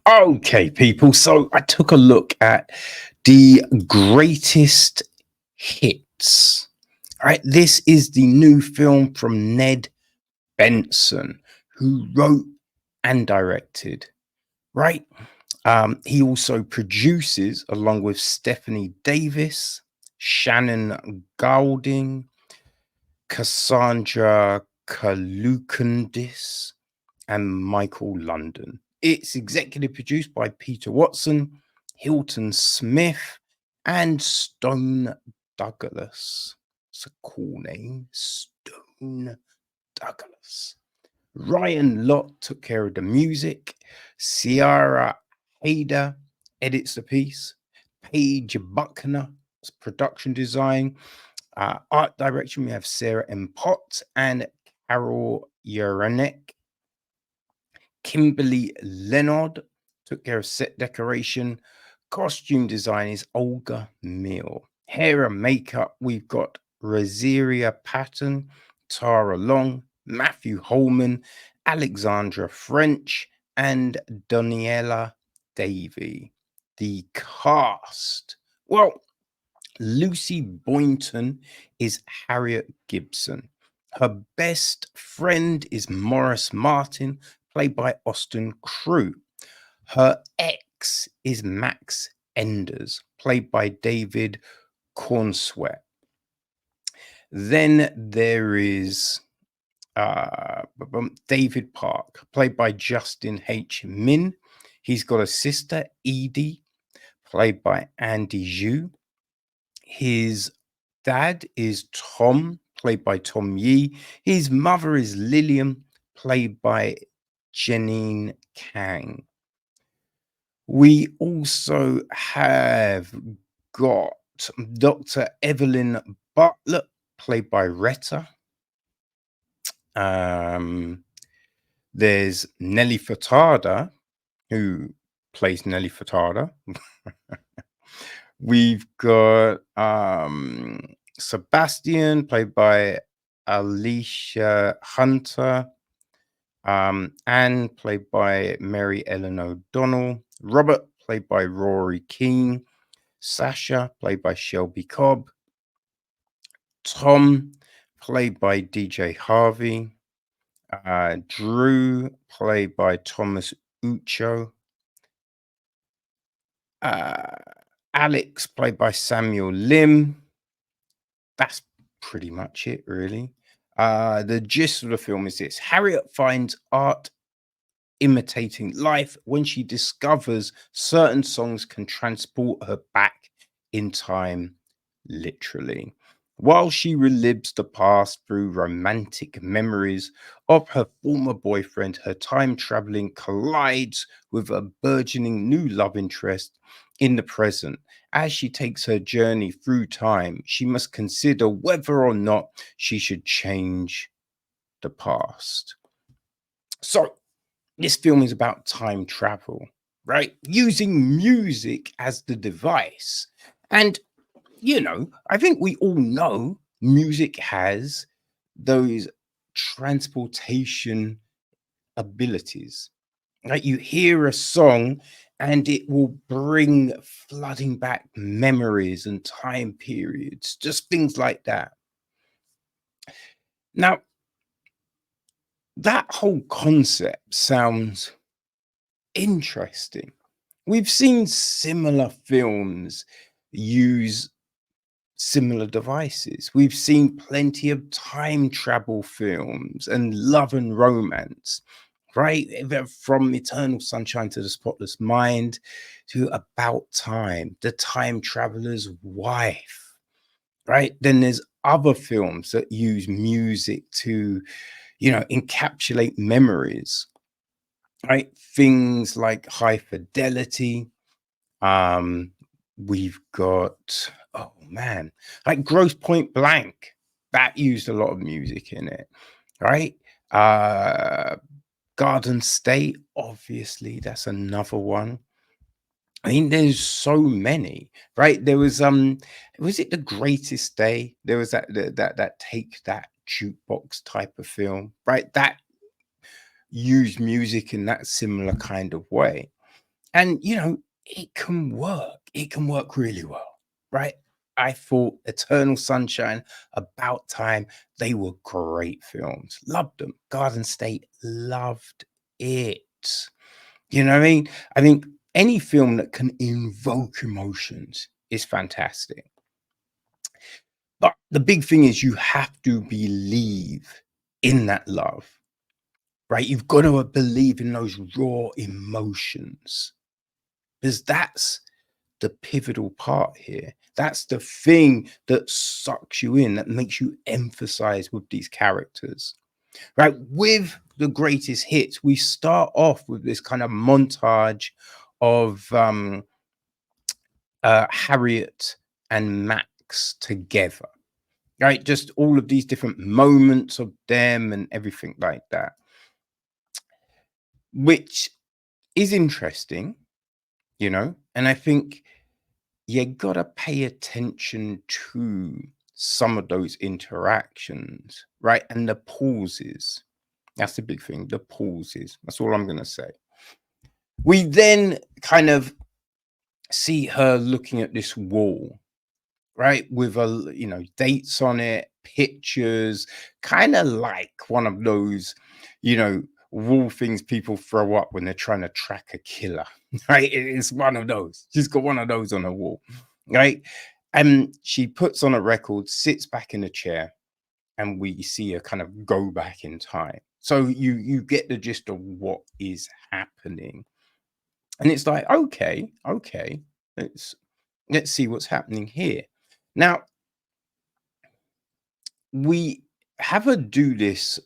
Okay, people. So I took a look at the greatest hits. All right, this is the new film from Ned Benson, who wrote and directed. Right. He also produces, along with Stephanie Davis, Shannon Golding, Cassandra Kalukandis, and Michael London. It's executive produced by Peter Watson, Hilton Smith, and Stone Douglas. It's a cool name, Stone Douglas. Ryan Lott took care of the music. Ciara Hader edits the piece. Paige Buckner production design. Art direction, we have Sarah M. Potts and Carol Uranek. Kimberly Leonard took care of set decoration. Costume design is Olga Mill. Hair and makeup, we've got Rosaria Patton, Tara Long, Matthew Holman, Alexandra French, and Daniela Davy. The cast. Well, Lucy Boynton is Harriet Gibson. Her best friend is Morris Martin, played by Austin Crew. Her ex is Max Enders, played by David Cornsweat. Then there is David Park, played by Justin H. Min. He's got a sister, Edie, played by Andy Zhu. His dad is Tom, played by Tom Yee. His mother is Lillian, played by Janine Kang. We also have got Dr. Evelyn Butler, played by Retta. There's Nelly Furtada, who plays Nelly Furtada. We've got Sebastian, played by Alicia Hunter. Anne, played by Mary Ellen O'Donnell. Robert, played by Rory Keane. Sasha, played by Shelby Cobb. Tom, played by DJ Harvey. Drew, played by Thomas Ucho. Alex, played by Samuel Lim. That's pretty much it, really. The gist of the film is this: Harriet finds art imitating life when she discovers certain songs can transport her back in time, literally. While she relives the past through romantic memories of her former boyfriend, her time traveling collides with a burgeoning new love interest in the present. As she takes her journey through time, she must consider whether or not she should change the past. So, this film is about time travel, right? Using music as the device. And, I think we all know music has those transportation abilities. Like, you hear a song and it will bring flooding back memories and time periods, just things like that. Now, that whole concept sounds interesting. We've seen similar films use similar devices. We've seen plenty of time travel films and love and romance, right? From Eternal Sunshine to the Spotless Mind to About Time, The Time Traveler's Wife, right? Then there's other films that use music to, encapsulate memories, right? Things like High Fidelity. Um, we've got, oh man, like Gross Point Blank, that used a lot of music in it, right? Uh, Garden State, obviously, that's another one. I mean, there's so many, right? There was it The Greatest Day? There was that Take That jukebox type of film, right? That used music in that similar kind of way. And, it can work. It can work really well, right? I thought Eternal Sunshine, About Time, they were great films. Loved them. Garden State, loved it. You know what I mean? I think any film that can invoke emotions is fantastic. But the big thing is you have to believe in that love, right? You've got to believe in those raw emotions because that's the pivotal part here. That's the thing that sucks you in, that makes you emphasize with these characters, right? With the greatest hits, we start off with this kind of montage of Harriet and Max together, right? Just all of these different moments of them and everything like that, which is interesting, and I think you gotta pay attention to some of those interactions, right? And the pauses. That's the big thing, the pauses. That's all I'm gonna say. We then kind of see her looking at this wall, right? With dates on it, pictures, kind of like one of those, wall things people throw up when they're trying to track a killer, right? It's one of those. She's got one of those on her wall, right? And she puts on a record, sits back in a chair, and we see her kind of go back in time. So you get the gist of what is happening. And it's like, okay, let's let's see what's happening here. Now, we have her do this,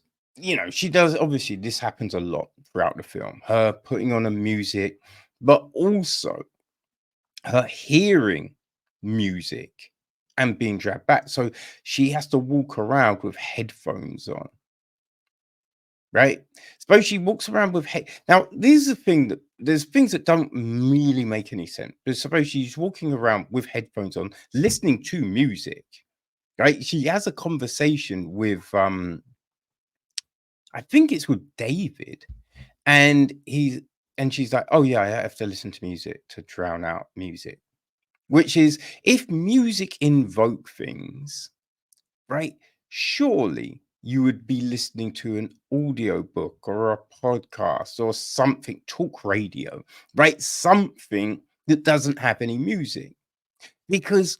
she does, obviously this happens a lot throughout the film, her putting on a music, but also her hearing music and being dragged back. So she has to walk around with headphones on, right? Suppose she walks around with now, this is the thing that there's things that don't really make any sense. But suppose she's walking around with headphones on, listening to music, right? She has a conversation with I think it's with David, and she's like, "Oh yeah, I have to listen to music to drown out music." Which is, if music invoke things, right? Surely you would be listening to an audio book or a podcast or something, talk radio, right? Something that doesn't have any music. Because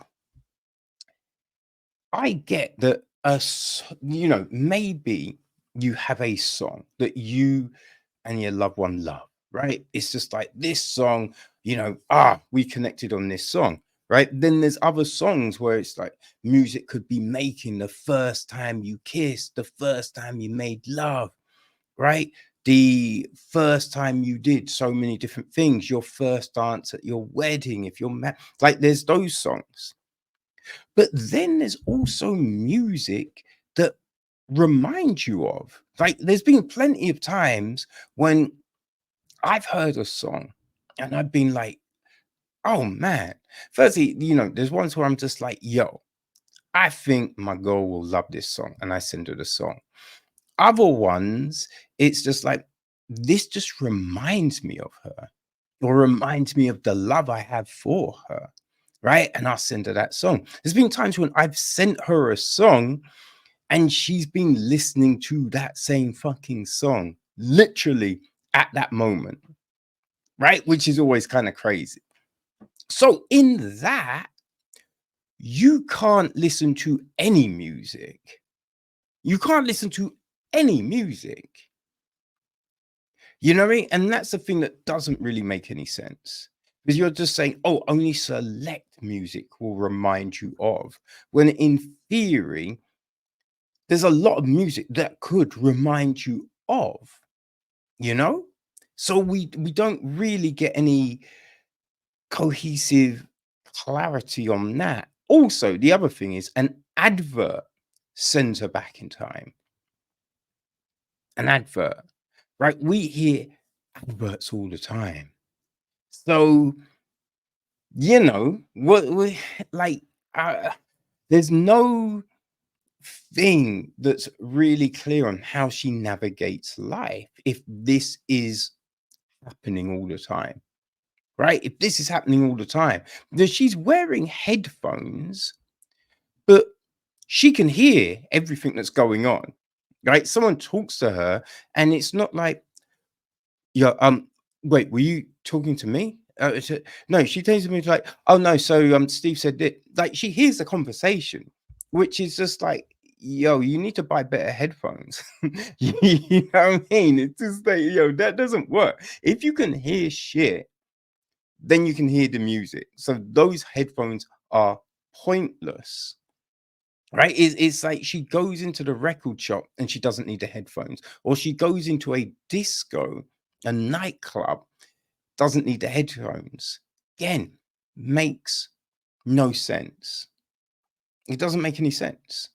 I get that maybe you have a song that you and your loved one love, right? It's just like this song, we connected on this song, right? Then there's other songs where it's like music could be making the first time you kissed, the first time you made love, right? The first time you did so many different things, your first dance at your wedding, if you're like there's those songs. But then there's also music that reminds you of, like, there's been plenty of times when I've heard a song and I've been like, oh man. Firstly, there's ones where I'm just like, yo, I think my girl will love this song. And I send her the song. Other ones, it's just like, this just reminds me of her or reminds me of the love I have for her. Right. And I'll send her that song. There's been times when I've sent her a song and she's been listening to that same fucking song literally at that moment. Right. Which is always kind of crazy. So, in that, you can't listen to any music. You can't listen to any music. You know what I mean? And that's the thing that doesn't really make any sense. Because you're just saying, oh, only select music will remind you of. When in theory, there's a lot of music that could remind you of, you know? So we don't really get any cohesive clarity on that. Also, the other thing is an advert sends her back in time. An advert, right? We hear adverts all the time. So, what we like, there's no thing that's really clear on how she navigates life if this is happening all the time. right? If this is happening all the time, that she's wearing headphones, but she can hear everything that's going on, right? Someone talks to her, and it's not like, yeah, wait, were you talking to me? No, she turns to me like, oh no, so Steve said that, like, she hears the conversation, which is just like, yo, you need to buy better headphones. You know what I mean? It's just like, yo, that doesn't work. If you can hear shit, then you can hear the music. So those headphones are pointless. Right? It's like she goes into the record shop and she doesn't need the headphones, or she goes into a disco, a nightclub, doesn't need the headphones. Again, makes no sense. It doesn't make any sense,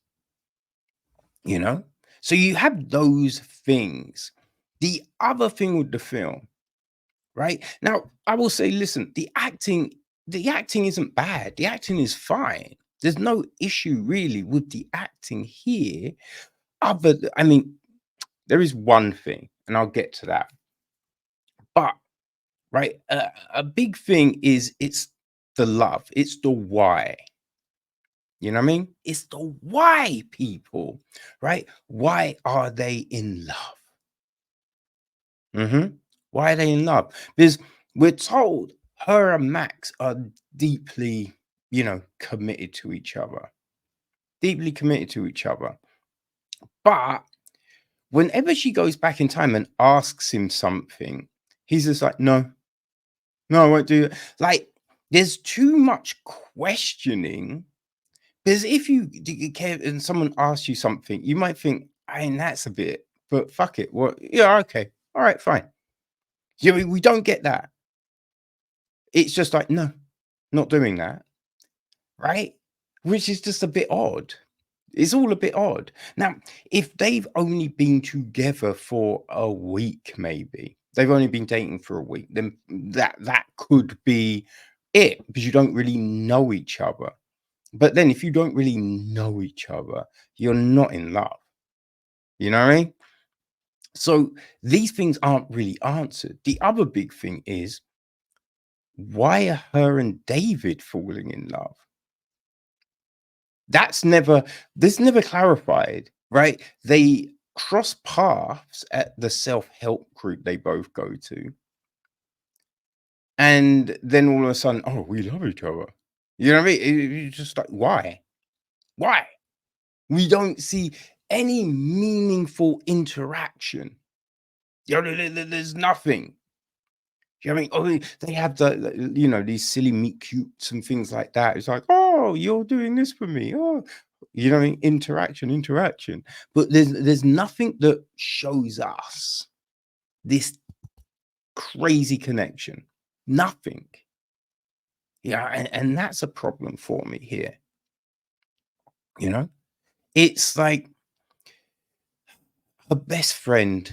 you know? So you have those things. The other thing with the film, right? Now, I will say, listen, the acting isn't bad. The acting is fine. There's no issue really with the acting here. I mean, there is one thing, and I'll get to that. But right, a big thing is it's the love. It's the why. You know what I mean? It's the why, people. Right? Why are they in love? Why are they in love? Because we're told her and Max are deeply, committed to each other. Deeply committed to each other. But whenever she goes back in time and asks him something, he's just like, no, I won't do it. Like, there's too much questioning. Because if you care and someone asks you something, you might think, I mean, that's a bit, but fuck it. What? Yeah, okay. All right, fine. Yeah, we don't get that. It's just like, no, not doing that. Right? Which is just a bit odd. It's all a bit odd. Now, if they've only been together for a week, maybe they've only been dating for a week, then that could be it, because you don't really know each other. But then if you don't really know each other, you're not in love. You know what I mean? So these things aren't really answered. The other big thing is, why are her and David falling in love? That's never this never clarified, right? They cross paths at the self-help group they both go to, and then all of a sudden, oh, we love each other. You know what I mean? You're just like, why? Why? We don't see any meaningful interaction. There's nothing. You know what I mean? Oh, they have these silly meet cutes and things like that. It's like, oh, you're doing this for me. Oh, you know what I mean? Interaction. But there's nothing that shows us this crazy connection. Nothing. Yeah, and that's a problem for me here. You know, it's like her best friend,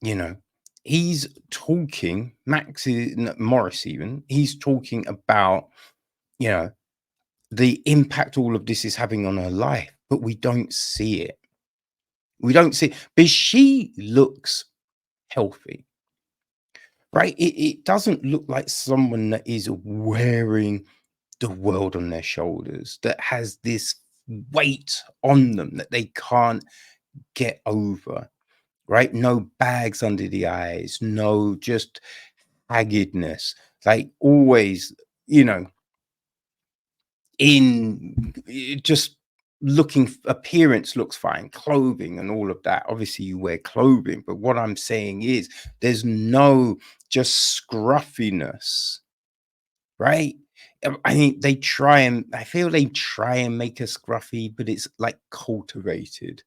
you know, he's talking, Morris even, he's talking about, you know, the impact all of this is having on her life, but we don't see it. We don't see it, but she looks healthy, right? It doesn't look like someone that is wearing the world on their shoulders, that has this weight on them that they can't get over, right? No bags under the eyes, no just haggardness, like always, you know, just looking, appearance looks fine, clothing and all of that. Obviously, you wear clothing, but what I'm saying is there's no just scruffiness, right? I mean, I feel they try and make us scruffy, but it's like cultivated.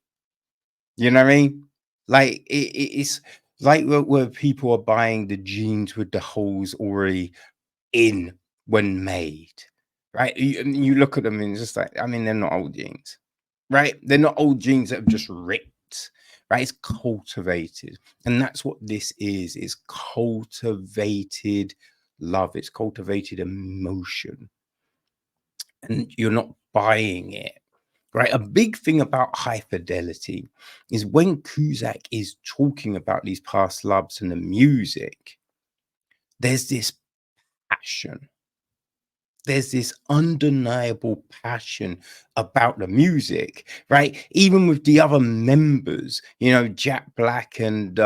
You know what I mean? Like it's like where people are buying the jeans with the holes already in when made, right? And you look at them and it's just like, I mean, they're not old jeans, right? They're not old jeans that have just ripped, right? It's cultivated. And that's what this is. It's cultivated love. It's cultivated emotion. And you're not buying it. Right, a big thing about high fidelity is when Cusack is talking about these past loves and the music, there's this passion. There's this undeniable passion about the music, right? Even with the other members, Jack Black and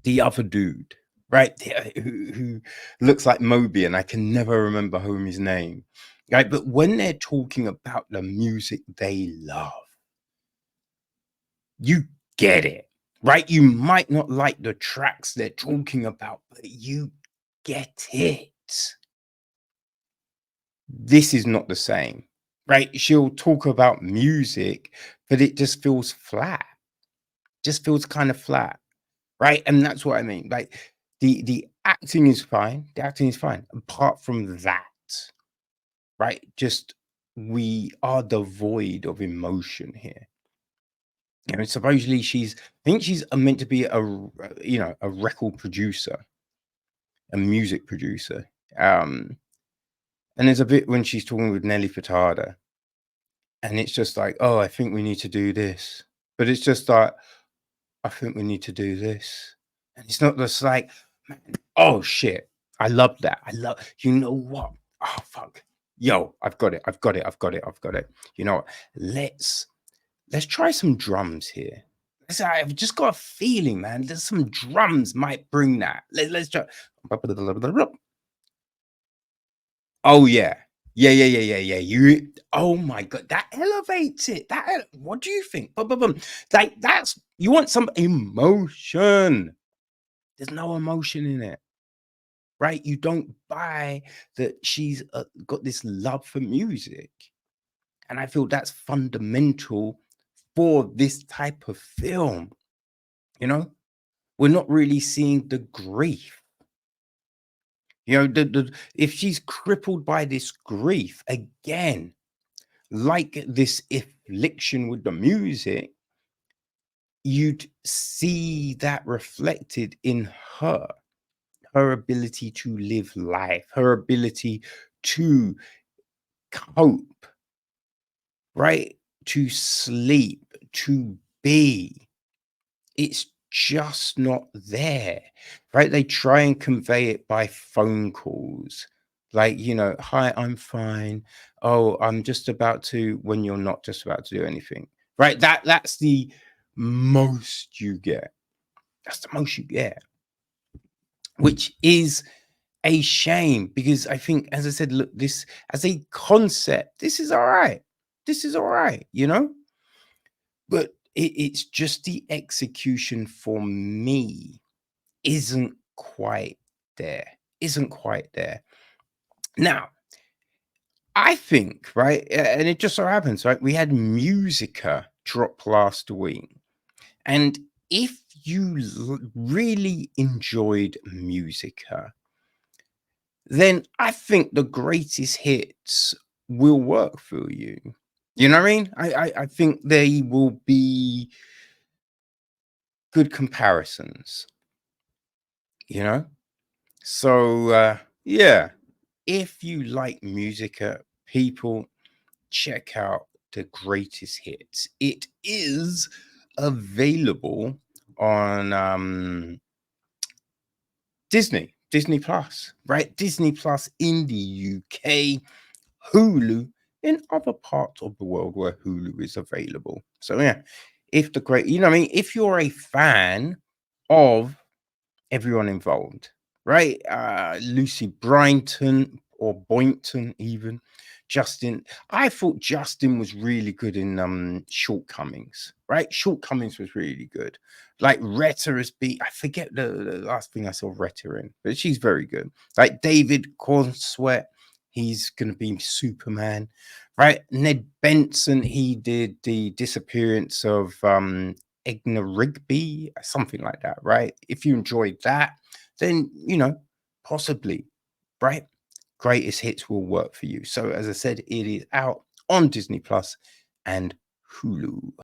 the other dude, right? Who looks like Moby, and I can never remember his name. Right. But when they're talking about the music they love, you get it, right? You might not like the tracks they're talking about, but you get it. This is not the same, right? She'll talk about music, but it just feels flat, just feels kind of flat, right? And that's what I mean. Like the acting is fine, the acting is fine. Apart from that, right? Just we are devoid of emotion here. Supposedly I think she's meant to be a record producer, a music producer. And there's a bit when she's talking with Nelly Furtado, and it's just like, oh, I think we need to do this, but it's just like, I think we need to do this, and it's not just like, man, oh shit, I love that. I love, you know what? Oh fuck, yo, I've got it, I've got it, I've got it, I've got it. You know what? Let's try some drums here. I've just got a feeling, man. There's some drums might bring that. Let's try. Oh yeah. Yeah, yeah, yeah, yeah, yeah. Oh my god, that elevates it. What do you think? Bum, bum, bum. Like that's you want some emotion. There's no emotion in it, right? You don't buy that she's got this love for music, and I feel that's fundamental for this type of film. You know, we're not really seeing the grief. If she's crippled by this grief again, like this affliction with the music, you'd see that reflected in her ability to live life, her ability to cope, right? To sleep, to be. It's just not there, right? They try and convey it by phone calls. Like, hi, I'm fine. Oh, I'm just about to, when you're not just about to do anything. Right? That's the most you get. That's the most you get. Which is a shame because I think, as I said, look, this as a concept, this is all right. This is all right, but it's just the execution for me isn't quite there. Isn't quite there. Now, I think, right, and it just so happens, right, we had Musica drop last week. And if you really enjoyed Musica, then I think the greatest hits will work for you. You know what I mean? I think they will be good comparisons, you know? So, yeah, if you like Musica, people, check out the greatest hits. It is available on Disney Plus, right? Disney Plus in the UK, Hulu in other parts of the world where Hulu is available. So yeah, if the great, you know what I mean, if you're a fan of everyone involved, right? Lucy Bryton or Boynton, even Justin. I thought Justin was really good in Shortcomings, right? Shortcomings was really good. Like Retta has been, I forget the last thing I saw Retta in, but she's very good. Like David Cornsweat, he's gonna be Superman, right? Ned Benson, he did the disappearance of Egna Rigby, something like that, right? If you enjoyed that, then possibly, right? Greatest hits will work for you. So, as I said, it is out on Disney Plus and Hulu.